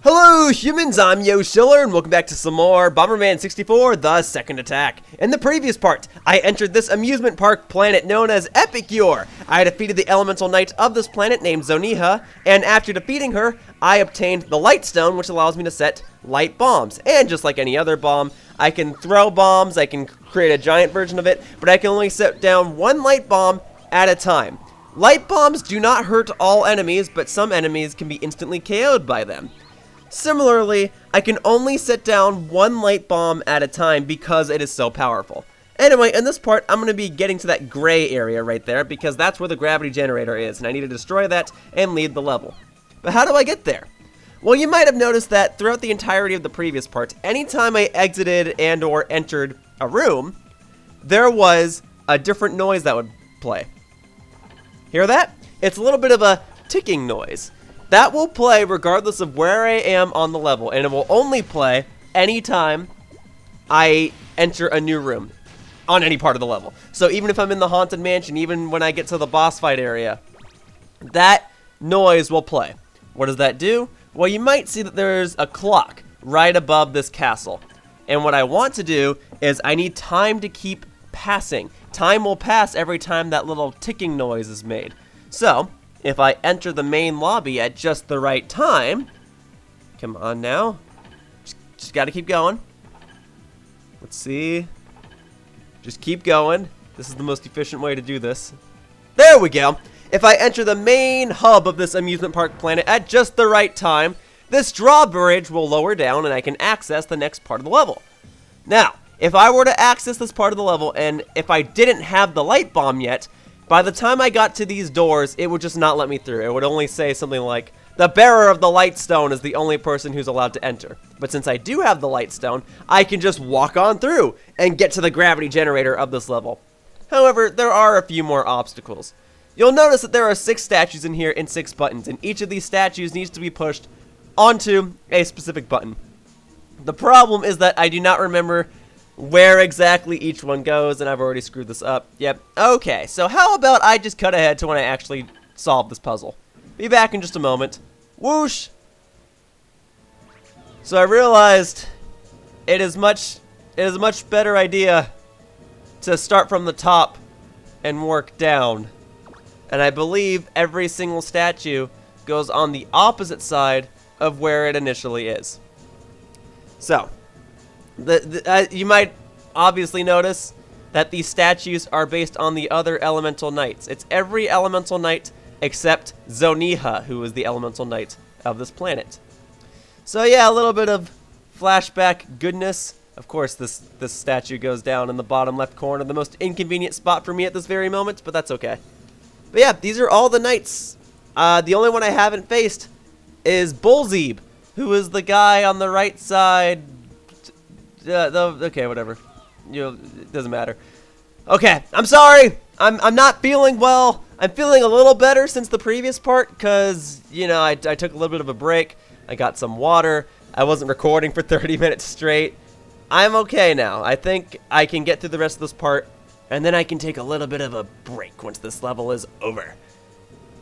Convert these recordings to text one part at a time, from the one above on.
Hello humans, I'm Yoshiller and welcome back to some more Bomberman 64, The Second Attack. In the previous part, I entered this amusement park planet known as Epikyur. I defeated the elemental knight of this planet named Zoniha, and after defeating her, I obtained the light stone, which allows me to set light bombs. And just like any other bomb, I can throw bombs, I can create a giant version of it, but I can only set down one light bomb at a time. Light bombs do not hurt all enemies, but some enemies can be instantly KO'd by them. Similarly, I can only set down one light bomb at a time because it is so powerful. Anyway, in this part, I'm going to be getting to that gray area right there because that's where the gravity generator is, and I need to destroy that and lead the level. But how do I get there? Well, you might have noticed that throughout the entirety of the previous part, anytime I exited and or entered a room, there was a different noise that would play. Hear that? It's a little bit of a ticking noise. That will play regardless of where I am on the level, and it will only play anytime I enter a new room on any part of the level. So even if I'm in the Haunted Mansion, even when I get to the boss fight area, that noise will play. What does that do? Well, you might see that there's a clock right above this castle. And what I want to do is I need time to keep passing. Time will pass every time that little ticking noise is made. So if I enter the main lobby at just the right time, come on now, just gotta keep going. Let's see, just keep going. This is the most efficient way to do this. There we go. If I enter the main hub of this amusement park planet at just the right time, this drawbridge will lower down and I can access the next part of the level. Now, if I were to access this part of the level and if I didn't have the light bomb yet, by the time I got to these doors, it would just not let me through. It would only say something like, the bearer of the light stone is the only person who's allowed to enter. But since I do have the light stone, I can just walk on through and get to the gravity generator of this level. However, there are a few more obstacles. You'll notice that there are 6 statues in here and 6 buttons, and each of these statues needs to be pushed onto a specific button. The problem is that I do not remember where exactly each one goes, and I've already screwed this up. Yep. Okay, so how about I just cut ahead to when I actually solve this puzzle. Be back in just a moment. Whoosh! So I realized it is a much better idea to start from the top and work down. And I believe every single statue goes on the opposite side of where it initially is. So you might obviously notice that these statues are based on the other elemental knights. It's every elemental knight except Zoniha, who is the elemental knight of this planet. So yeah, a little bit of flashback goodness. Of course, this statue goes down in the bottom left corner, the most inconvenient spot for me at this very moment, but that's okay. But yeah, these are all the knights. The only one I haven't faced is Bulzeeb, who is the guy on the right side. Okay, whatever. It doesn't matter. Okay, I'm sorry. I'm not feeling well. I'm feeling a little better since the previous part because, you know, I took a little bit of a break. I got some water. I wasn't recording for 30 minutes straight. I'm okay now. I think I can get through the rest of this part, and then I can take a little bit of a break once this level is over.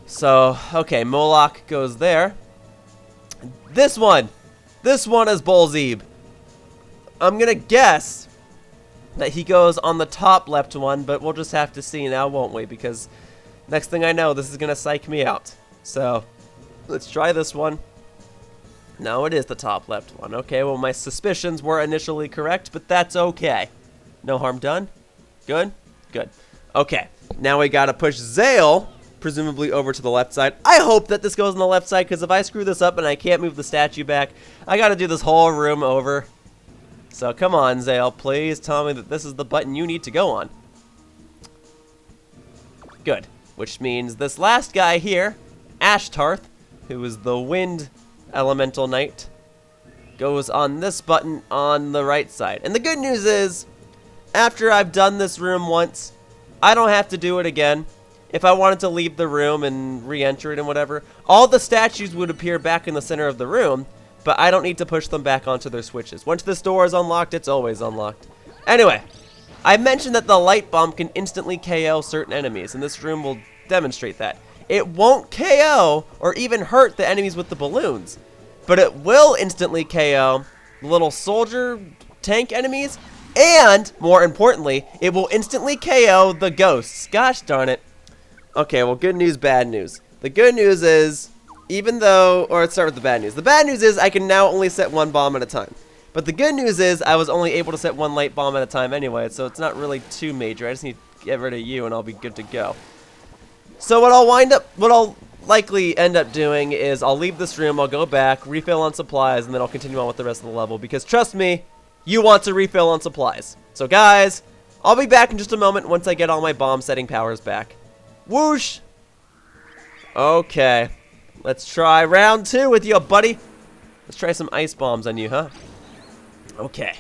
So, okay, Moloch goes there. This one is Bulzeeb. I'm gonna guess that he goes on the top left one, but we'll just have to see now, won't we? Because next thing I know, this is gonna psych me out. So, let's try this one. No, it is the top left one. Okay, well, my suspicions were initially correct, but that's okay. No harm done. Good? Good. Okay, now we gotta push Zale, presumably over to the left side. I hope that this goes on the left side, because if I screw this up and I can't move the statue back, I gotta do this whole room over. So come on, Zale, please tell me that this is the button you need to go on. Good. Which means this last guy here, Ashtarth, who is the wind elemental knight, goes on this button on the right side. And the good news is, after I've done this room once, I don't have to do it again. If I wanted to leave the room and re-enter it and whatever, all the statues would appear back in the center of the room, but I don't need to push them back onto their switches. Once this door is unlocked, it's always unlocked. Anyway, I mentioned that the light bomb can instantly KO certain enemies, and this room will demonstrate that. It won't KO or even hurt the enemies with the balloons. but it will instantly KO little soldier tank enemies, and more importantly, it will instantly KO the ghosts. Gosh darn it. Okay, well, good news, bad news. The good news is, even though, or let's start with the bad news. The bad news is I can now only set one bomb at a time. But the good news is I was only able to set one light bomb at a time anyway, so it's not really too major. I just need to get rid of you and I'll be good to go. So what I'll likely end up doing is I'll leave this room, I'll go back, refill on supplies, and then I'll continue on with the rest of the level, because trust me, you want to refill on supplies. So guys, I'll be back in just a moment once I get all my bomb setting powers back. Whoosh! Okay, let's try round 2 with you, buddy. Let's try some ice bombs on you, huh? Okay.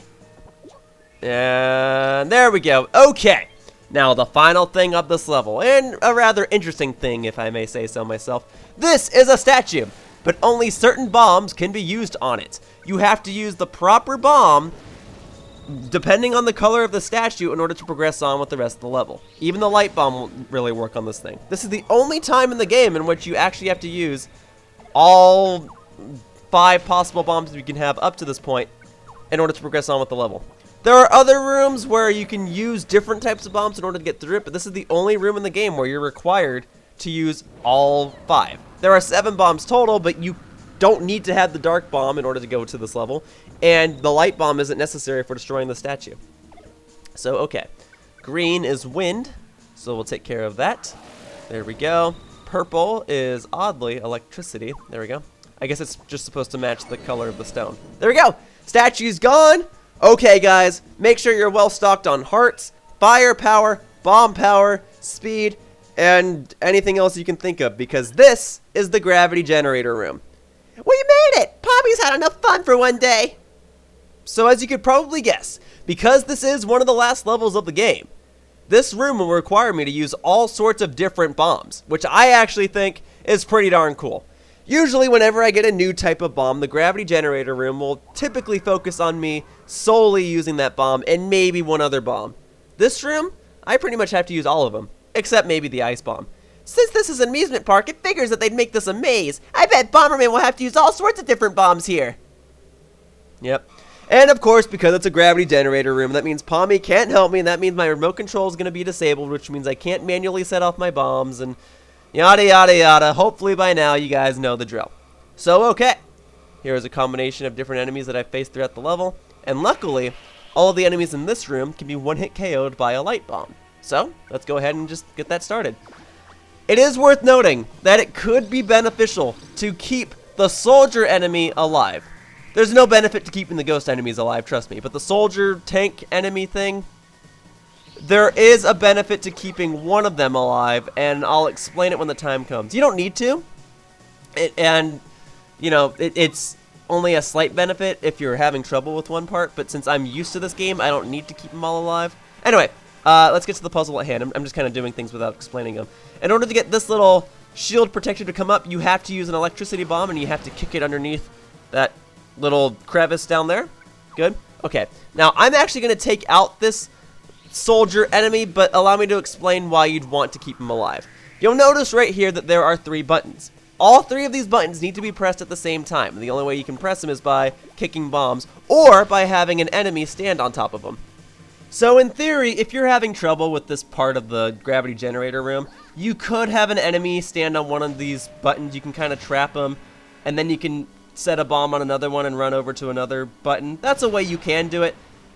And there we go. Okay. Now, the final thing of this level, and a rather interesting thing, if I may say so myself. This is a statue, but only certain bombs can be used on it. You have to use the proper bomb, depending on the color of the statue, in order to progress on with the rest of the level. Even the light bomb won't really work on this thing. This is the only time in the game in which you actually have to use all 5 possible bombs you can have up to this point in order to progress on with the level. There are other rooms where you can use different types of bombs in order to get through it, but this is the only room in the game where you're required to use all 5. There are 7 bombs total, but you don't need to have the dark bomb in order to go to this level, and the light bomb isn't necessary for destroying the statue. So, okay. Green is wind, so we'll take care of that. There we go. Purple is, oddly, electricity. There we go. I guess it's just supposed to match the color of the stone. There we go! Statue's gone! Okay, guys, make sure you're well stocked on hearts, firepower, bomb power, speed, and anything else you can think of, because this is the gravity generator room. We made it! Poppy's had enough fun for one day! So as you could probably guess, because this is one of the last levels of the game, this room will require me to use all sorts of different bombs, which I actually think is pretty darn cool. Usually whenever I get a new type of bomb, the gravity generator room will typically focus on me solely using that bomb and maybe one other bomb. This room, I pretty much have to use all of them, except maybe the ice bomb. Since this is an amusement park, it figures that they'd make this a maze. I bet Bomberman will have to use all sorts of different bombs here. Yep. And of course, because it's a gravity generator room, that means Pommy can't help me, and that means my remote control is going to be disabled, which means I can't manually set off my bombs, and yada yada yada. Hopefully by now you guys know the drill. So okay, here is a combination of different enemies that I've faced throughout the level, and luckily, all of the enemies in this room can be one-hit KO'd by a light bomb. So, let's go ahead and just get that started. It is worth noting that it could be beneficial to keep the soldier enemy alive. There's no benefit to keeping the ghost enemies alive, trust me, but the soldier tank enemy thing, there is a benefit to keeping one of them alive, and I'll explain it when the time comes. You don't need to, it's only a slight benefit if you're having trouble with one part, but since I'm used to this game, I don't need to keep them all alive. Anyway, let's get to the puzzle at hand. I'm just kind of doing things without explaining them. In order to get this little shield protector to come up, you have to use an electricity bomb, and you have to kick it underneath that little crevice down there. Good. Okay. Now, I'm actually going to take out this soldier enemy, but allow me to explain why you'd want to keep him alive. You'll notice right here that there are 3 buttons. All 3 of these buttons need to be pressed at the same time. The only way you can press them is by kicking bombs, or by having an enemy stand on top of them. So in theory, if you're having trouble with this part of the gravity generator room, you could have an enemy stand on one of these buttons. You can kind of trap them, and then you can set a bomb on another one and run over to another button. That's a way you can do it.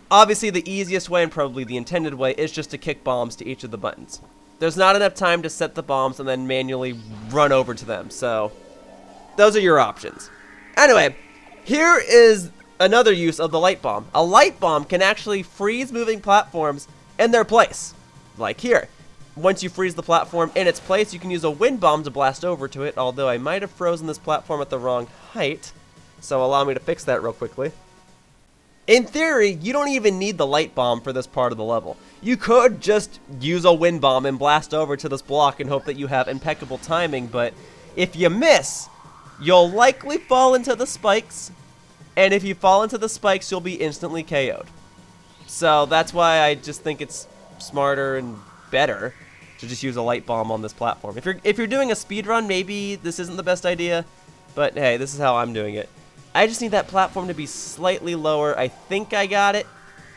Obviously, the easiest way, and probably the intended way, is just to kick bombs to each of the buttons. There's not enough time to set the bombs and then manually run over to them, so those are your options. Anyway, here is another use of the light bomb. A light bomb can actually freeze moving platforms in their place, like here. Once you freeze the platform in its place, you can use a wind bomb to blast over to it, although I might have frozen this platform at the wrong height, so allow me to fix that real quickly. In theory, you don't even need the light bomb for this part of the level. You could just use a wind bomb and blast over to this block and hope that you have impeccable timing, but if you miss, you'll likely fall into the spikes, and if you fall into the spikes, you'll be instantly KO'd. So that's why I just think it's smarter and better to just use a light bomb on this platform. If you're doing a speed run, maybe this isn't the best idea, but hey, this is how I'm doing it. I just need that platform to be slightly lower. I think I got it.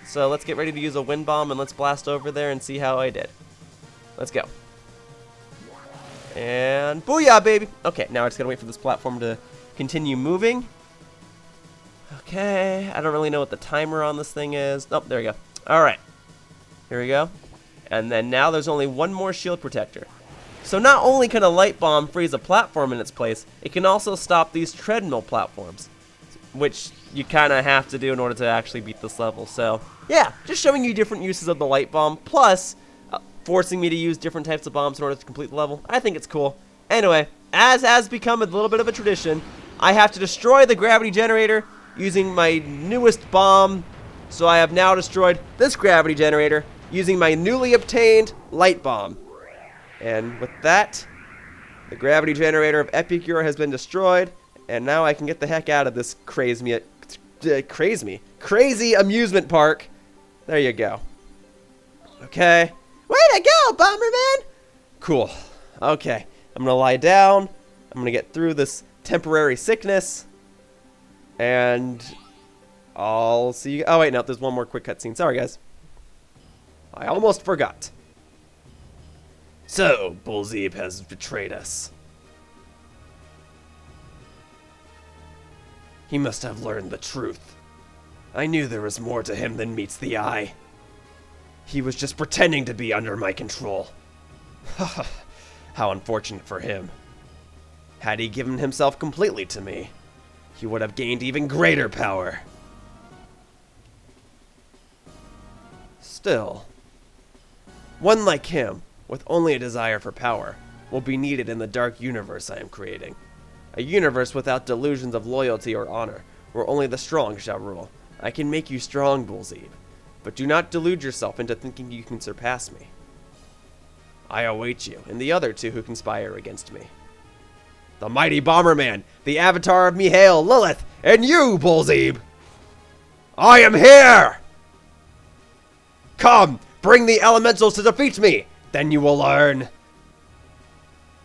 So let's get ready to use a wind bomb and let's blast over there and see how I did. Let's go. And booyah, baby. Okay, now I just gotta wait for this platform to continue moving. Okay, I don't really know what the timer on this thing is. Oh, there we go. All right, here we go. And then now there's only one more shield protector. So not only can a light bomb freeze a platform in its place, it can also stop these treadmill platforms, which you kind of have to do in order to actually beat this level. So yeah, just showing you different uses of the light bomb, plus forcing me to use different types of bombs in order to complete the level. I think it's cool. Anyway, as has become a little bit of a tradition, I have to destroy the gravity generator using my newest bomb. So I have now destroyed this gravity generator using my newly obtained light bomb. And with that, the gravity generator of Epikyur has been destroyed, and now I can get the heck out of this crazy amusement park. There you go. Okay. Way to go, Bomberman! Cool. Okay. I'm gonna lie down. I'm gonna get through this temporary sickness. And I'll see you. Oh, wait, no, there's one more quick cutscene. Sorry, guys. I almost forgot. So, Bulzeeb has betrayed us. He must have learned the truth. I knew there was more to him than meets the eye. He was just pretending to be under my control. How unfortunate for him. Had he given himself completely to me, he would have gained even greater power. Still, one like him, with only a desire for power, will be needed in the dark universe I am creating. A universe without delusions of loyalty or honor, where only the strong shall rule. I can make you strong, Bulzeeb, but do not delude yourself into thinking you can surpass me. I await you, and the other two who conspire against me. The mighty Bomberman, the avatar of Mihaele, Lilith, and you, Bulzeeb! I am here! Come, bring the elementals to defeat me! Then you will learn.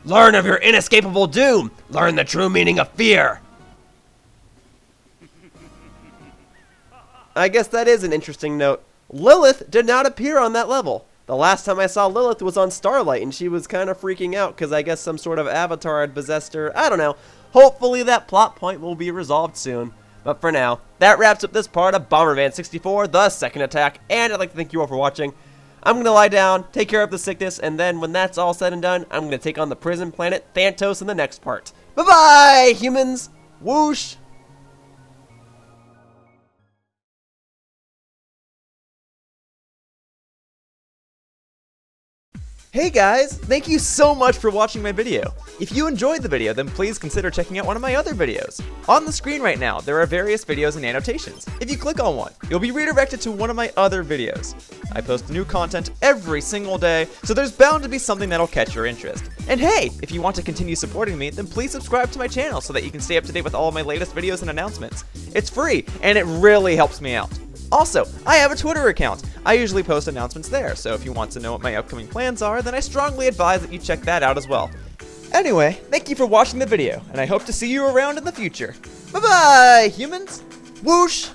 Learn of your inescapable doom! Learn the true meaning of fear! I guess that is an interesting note. Lilith did not appear on that level. The last time I saw Lilith was on Starlight, and she was kind of freaking out because I guess some sort of avatar had possessed her. I don't know. Hopefully that plot point will be resolved soon. But for now, that wraps up this part of Bomberman 64, The Second Attack, and I'd like to thank you all for watching. I'm going to lie down, take care of the sickness, and then when that's all said and done, I'm going to take on the prison planet Thantos in the next part. Bye-bye, humans! Whoosh! Hey guys, thank you so much for watching my video. If you enjoyed the video, then please consider checking out one of my other videos. On the screen right now, there are various videos and annotations. If you click on one, you'll be redirected to one of my other videos. I post new content every single day, so there's bound to be something that'll catch your interest. And hey, if you want to continue supporting me, then please subscribe to my channel so that you can stay up to date with all of my latest videos and announcements. It's free, and it really helps me out. Also, I have a Twitter account. I usually post announcements there, so if you want to know what my upcoming plans are, then I strongly advise that you check that out as well. Anyway, thank you for watching the video, and I hope to see you around in the future. Bye-bye, humans! Whoosh!